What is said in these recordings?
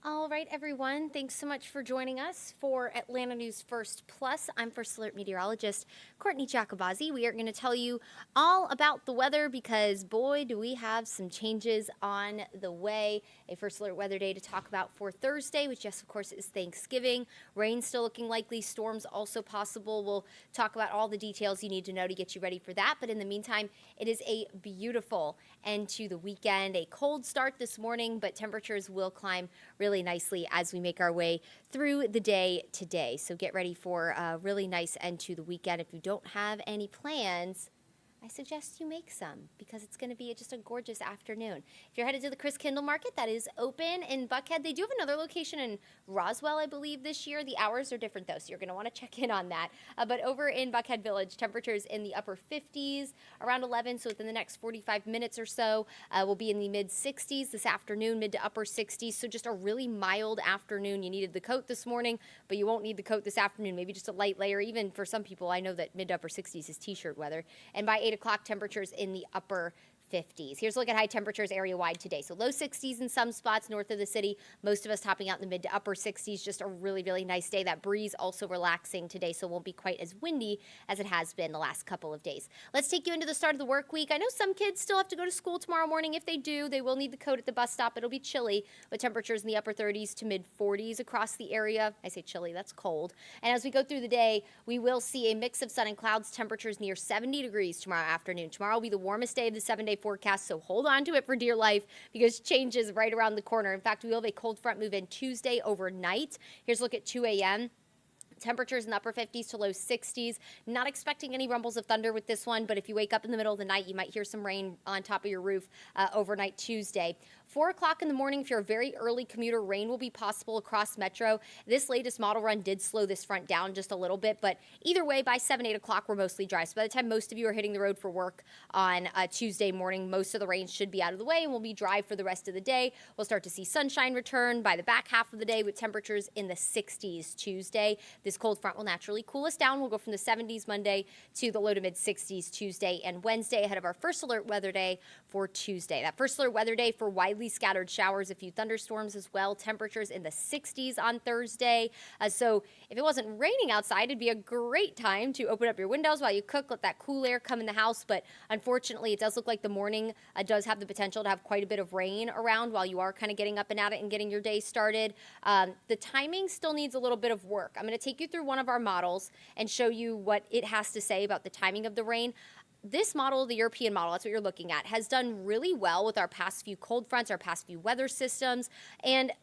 All right, everyone. Thanks so much for joining us for Atlanta News First Plus. I'm First Alert Meteorologist Courteney Jacobazzi. We are going to tell you all about the weather because, boy, do we have some changes on the way. A First Alert weather day to talk about for Thursday, which, yes, of course, is Thanksgiving. Rain still looking likely. Storms also possible. We'll talk about all the details you need to know to get you ready for that. But in the meantime, it is a beautiful end to the weekend. A cold start this morning, but temperatures will climb really nicely as we make our way through the day today. So get ready for a really nice end to the weekend. If you don't have any plans, I suggest you make some because it's going to be just a gorgeous afternoon. If you're headed to the Chris Kindle Market, that is open in Buckhead. They do have another location in Roswell, I believe, this year. The hours are different, though, so you're going to want to check in on that. But over in Buckhead Village, temperatures in the upper 50s, around 11, so within the next 45 minutes or so, we'll be in the mid-60s this afternoon, mid to upper 60s, so just a really mild afternoon. You needed the coat this morning, but you won't need the coat this afternoon, maybe just a light layer. Even for some people, I know that mid to upper 60s is t-shirt weather. And by 8 o'clock, temperatures in the upper 50s. Here's a look at high temperatures area-wide today. So low 60s in some spots north of the city. Most of us topping out in the mid to upper 60s. Just a really, really nice day. That breeze also relaxing today, so it won't be quite as windy as it has been the last couple of days. Let's take you into the start of the work week. I know some kids still have to go to school tomorrow morning. If they do, they will need the coat at the bus stop. It'll be chilly, with temperatures in the upper 30s to mid 40s across the area. I say chilly, that's cold. And as we go through the day, we will see a mix of sun and clouds. Temperatures near 70 degrees tomorrow afternoon. Tomorrow will be the warmest day of the 7-day forecast, so hold on to it for dear life because change is right around the corner. In fact, we will have a cold front move in Tuesday overnight. Here's a look at 2 a.m. Temperatures in the upper 50s to low 60s. Not expecting any rumbles of thunder with this one, but if you wake up in the middle of the night, you might hear some rain on top of your roof overnight Tuesday. 4 o'clock in the morning, if you're a very early commuter, rain will be possible across Metro. This latest model run did slow this front down just a little bit, but either way, by 7, 8 o'clock, we're mostly dry. So by the time most of you are hitting the road for work on Tuesday morning, most of the rain should be out of the way and we'll be dry for the rest of the day. We'll start to see sunshine return by the back half of the day with temperatures in the 60s Tuesday. This cold front will naturally cool us down. We'll go from the 70s Monday to the low to mid 60s Tuesday and Wednesday ahead of our first alert weather day for Tuesday. That first alert weather day for widely scattered showers, a few thunderstorms as well. Temperatures in the 60s on Thursday. So if it wasn't raining outside, it'd be a great time to open up your windows while you cook, let that cool air come in the house. But unfortunately, it does look like the morning does have the potential to have quite a bit of rain around while you are kind of getting up and at it and getting your day started. The timing still needs a little bit of work. I'm going to take you through one of our models and show you what it has to say about the timing of the rain. This model, the European model, that's what you're looking at, has done really well with our past few cold fronts, our past few weather systems, and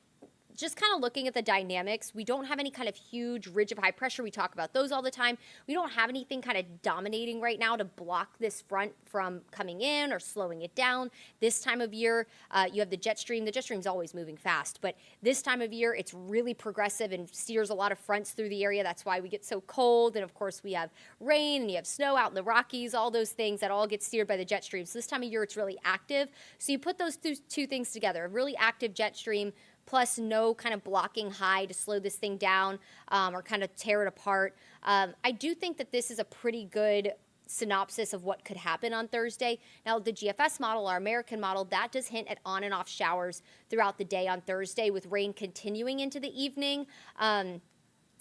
just kind of looking at the dynamics, we don't have any kind of huge ridge of high pressure. We talk about those all the time. We don't have anything kind of dominating right now to block this front from coming in or slowing it down. This time of year, you have the jet stream. The jet stream's always moving fast, but this time of year, it's really progressive and steers a lot of fronts through the area. That's why we get so cold. And of course, we have rain and you have snow out in the Rockies, all those things that all get steered by the jet stream. So this time of year, it's really active. So you put those two things together, a really active jet stream plus no kind of blocking high to slow this thing down or kind of tear it apart. I do think that this is a pretty good synopsis of what could happen on Thursday. Now, the GFS model, our American model, that does hint at on and off showers throughout the day on Thursday with rain continuing into the evening.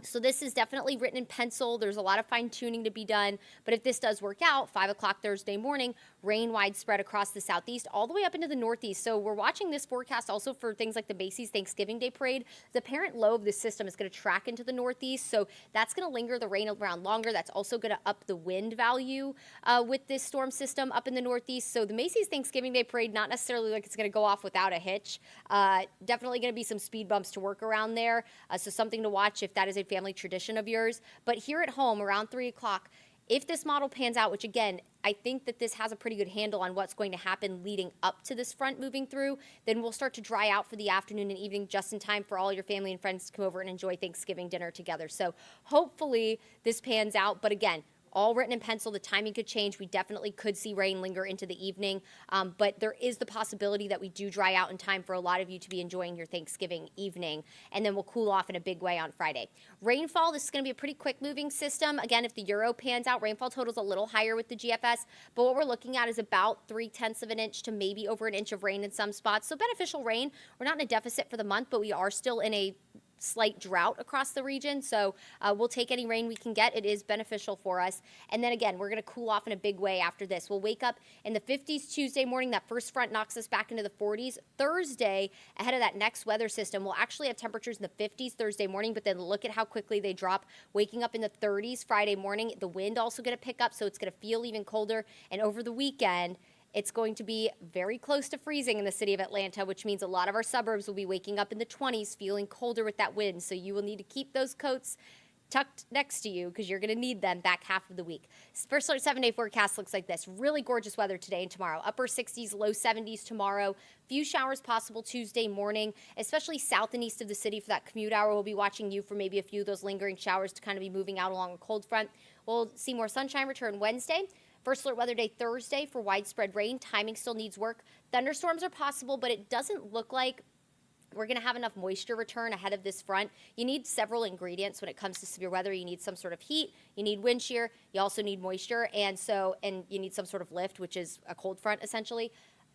So this is definitely written in pencil. There's a lot of fine tuning to be done. But if this does work out, 5 o'clock Thursday morning, rain widespread across the southeast all the way up into the northeast. So we're watching this forecast also for things like the Macy's Thanksgiving Day Parade. The parent low of this system is going to track into the northeast. So that's going to linger the rain around longer. That's also going to up the wind value with this storm system up in the northeast. So the Macy's Thanksgiving Day Parade, not necessarily like it's going to go off without a hitch. Definitely going to be some speed bumps to work around there. So something to watch if that is a family tradition of yours. But here at home around 3 o'clock, if this model pans out, which again, I think that this has a pretty good handle on what's going to happen leading up to this front moving through, then we'll start to dry out for the afternoon and evening just in time for all your family and friends to come over and enjoy Thanksgiving dinner together. So hopefully this pans out. But again, all written in pencil. The timing could change. We definitely could see rain linger into the evening, but there is the possibility that we do dry out in time for a lot of you to be enjoying your Thanksgiving evening, and then we'll cool off in a big way on Friday. Rainfall, this is going to be a pretty quick moving system. Again, if the Euro pans out, rainfall total's a little higher with the GFS, but what we're looking at is about 0.3 of an inch to maybe over an inch of rain in some spots. So beneficial rain. We're not in a deficit for the month, but we are still in a slight drought across the region, so we'll take any rain we can get. It is beneficial for us. And then again, we're going to cool off in a big way after this. We'll wake up in the 50s Tuesday morning. That first front knocks us back into the 40s. Thursday, ahead of that next weather system, we'll actually have temperatures in the 50s Thursday morning, but then look at how quickly they drop, waking up in the 30s Friday morning. The wind also going to pick up, so it's going to feel even colder. And over the weekend, it's going to be very close to freezing in the city of Atlanta, which means a lot of our suburbs will be waking up in the 20s, feeling colder with that wind. So you will need to keep those coats tucked next to you because you're going to need them back half of the week. First Alert 7-day forecast looks like this. Really gorgeous weather today and tomorrow. Upper 60s, low 70s tomorrow. Few showers possible Tuesday morning, especially south and east of the city for that commute hour. We'll be watching you for maybe a few of those lingering showers to kind of be moving out along a cold front. We'll see more sunshine return Wednesday. First Alert Weather Day Thursday for widespread rain. Timing still needs work. Thunderstorms are possible, but it doesn't look like we're going to have enough moisture return ahead of this front. You need several ingredients when it comes to severe weather. You need some sort of heat, you need wind shear, you also need moisture, and you need some sort of lift, which is a cold front essentially.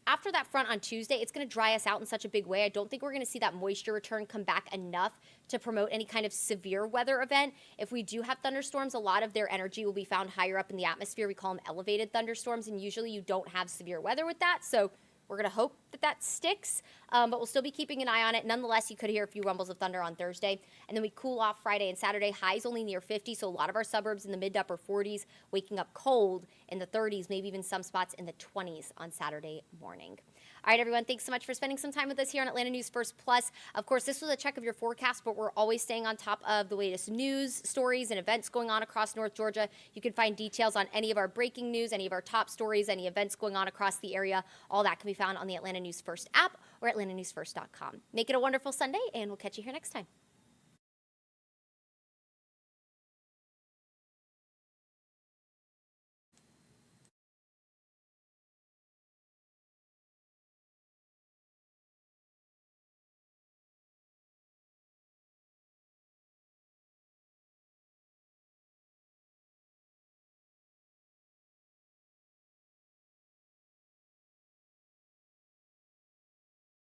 After that front on Tuesday, it's going to dry us out in such a big way. I don't think we're going to see that moisture return come back enough to promote any kind of severe weather event. If we do have thunderstorms, a lot of their energy will be found higher up in the atmosphere. We call them elevated thunderstorms, and usually you don't have severe weather with that. So we're going to hope that that sticks, but we'll still be keeping an eye on it. Nonetheless, you could hear a few rumbles of thunder on Thursday, and then we cool off Friday and Saturday. Highs only near 50, so a lot of our suburbs in the mid to upper 40s, waking up cold in the 30s, maybe even some spots in the 20s on Saturday morning. All right, everyone, thanks so much for spending some time with us here on Atlanta News First Plus. Of course, this was a check of your forecast, but we're always staying on top of the latest news, stories, and events going on across North Georgia. You can find details on any of our breaking news, any of our top stories, any events going on across the area. All that can be found on the Atlanta News First app or atlantanewsfirst.com. Make it a wonderful Sunday, and we'll catch you here next time.